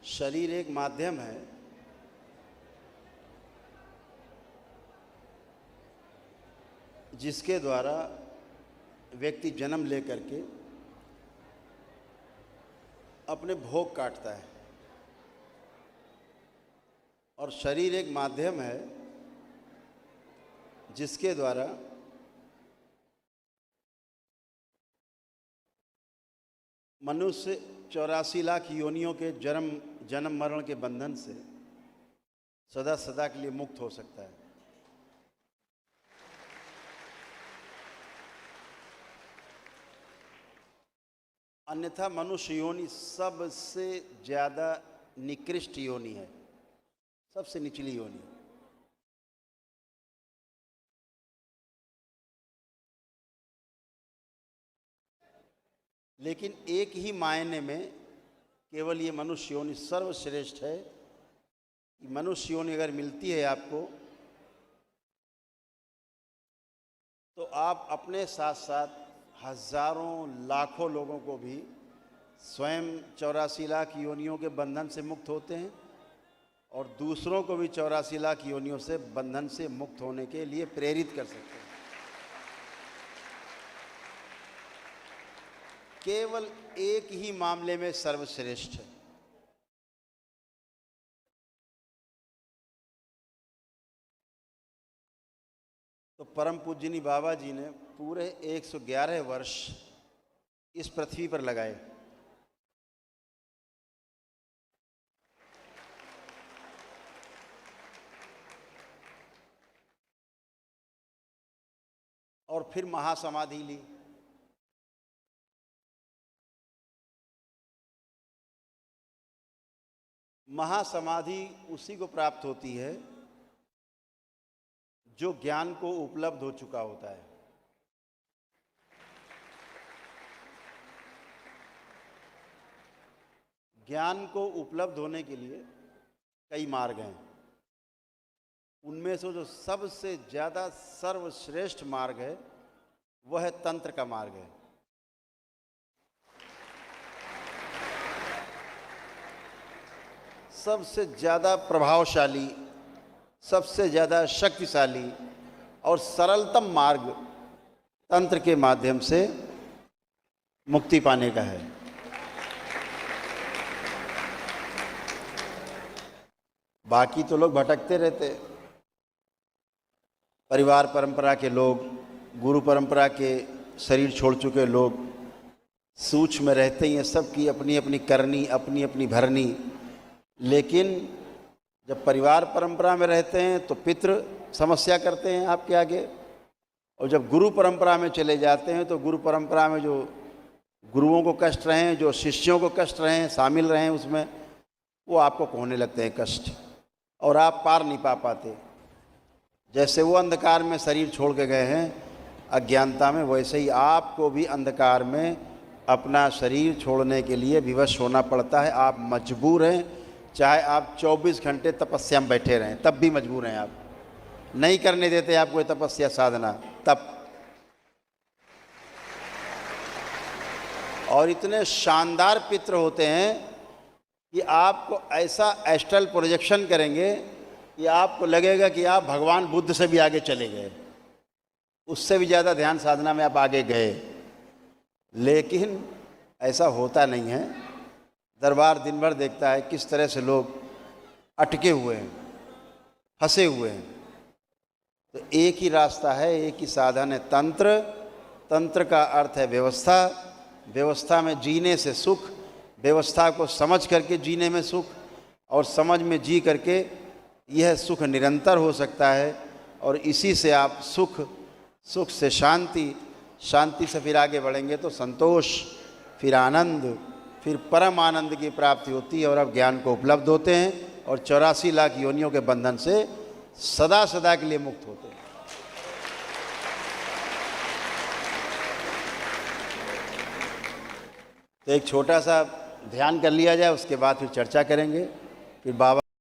शरीर एक माध्यम है जिसके द्वारा व्यक्ति जन्म लेकर के अपने भोग काटता है, और शरीर एक माध्यम है जिसके द्वारा मनुष्य 84 लाख योनियों के जन्म मरण के बंधन से सदा सदा के लिए मुक्त हो सकता है। अन्यथा मनुष्य योनि सबसे ज़्यादा निकृष्ट योनि है, सबसे निचली योनि। लेकिन एक ही मायने में केवल ये मनुष्य योनि सर्वश्रेष्ठ है कि मनुष्य योनि अगर मिलती है आपको तो आप अपने साथ साथ हजारों लाखों लोगों को भी स्वयं 84 लाख योनियों के बंधन से मुक्त होते हैं और दूसरों को भी 84 लाख योनियों से बंधन से मुक्त होने के लिए प्रेरित कर सकते हैं। केवल एक ही मामले में सर्वश्रेष्ठ है। तो परम पूज्यनी बाबा जी ने पूरे 111 वर्ष इस पृथ्वी पर लगाए। और फिर महासमाधि ली। महासमाधि उसी को प्राप्त होती है जो ज्ञान को उपलब्ध हो चुका होता है। ज्ञान को उपलब्ध होने के लिए कई मार्ग हैं। उनमें से जो सबसे ज़्यादा सर्वश्रेष्ठ मार्ग है वह है तंत्र का मार्ग है। सबसे ज़्यादा प्रभावशाली, सबसे ज़्यादा शक्तिशाली और सरलतम मार्ग तंत्र के माध्यम से मुक्ति पाने का है। बाकी तो लोग भटकते रहते, परिवार परंपरा के लोग, गुरु परंपरा के शरीर छोड़ चुके लोग सूक्ष्म में रहते ही हैं, सबकी अपनी अपनी करनी, अपनी अपनी भरनी। लेकिन जब परिवार परंपरा में रहते हैं तो पितृ समस्या करते हैं आपके आगे, और जब गुरु परंपरा में चले जाते हैं तो गुरु परंपरा में जो गुरुओं को कष्ट रहे हैं, जो शिष्यों को कष्ट रहे हैं, शामिल रहे हैं उसमें, वो आपको होने लगते हैं कष्ट, और आप पार नहीं पा पाते। जैसे वो अंधकार में शरीर छोड़ के गए हैं अज्ञानता में, वैसे ही आपको भी अंधकार में अपना शरीर छोड़ने के लिए विवश होना पड़ता है। आप मजबूर हैं, चाहे आप 24 घंटे तपस्या में बैठे रहें तब भी मजबूर हैं। आप नहीं करने देते आपको तपस्या साधना तब। और इतने शानदार पितृ होते हैं कि आपको ऐसा एस्ट्रल प्रोजेक्शन करेंगे कि आपको लगेगा कि आप भगवान बुद्ध से भी आगे चले गए, उससे भी ज़्यादा ध्यान साधना में आप आगे गए। लेकिन ऐसा होता नहीं है। दरबार दिन भर देखता है किस तरह से लोग अटके हुए हैं, फंसे हुए हैं। तो एक ही रास्ता है, एक ही साधन है तंत्र। तंत्र का अर्थ है व्यवस्था। व्यवस्था में जीने से सुख, व्यवस्था को समझ करके जीने में सुख, और समझ में जी करके यह सुख निरंतर हो सकता है। और इसी से आप सुख से शांति, शांति से फिर आगे बढ़ेंगे तो संतोष, फिर आनंद, फिर परम आनंद की प्राप्ति होती है और आप ज्ञान को उपलब्ध होते हैं और 84 लाख योनियों के बंधन से सदा सदा के लिए मुक्त होते हैं। तो एक छोटा सा ध्यान कर लिया जाए, उसके बाद फिर चर्चा करेंगे। फिर बाबा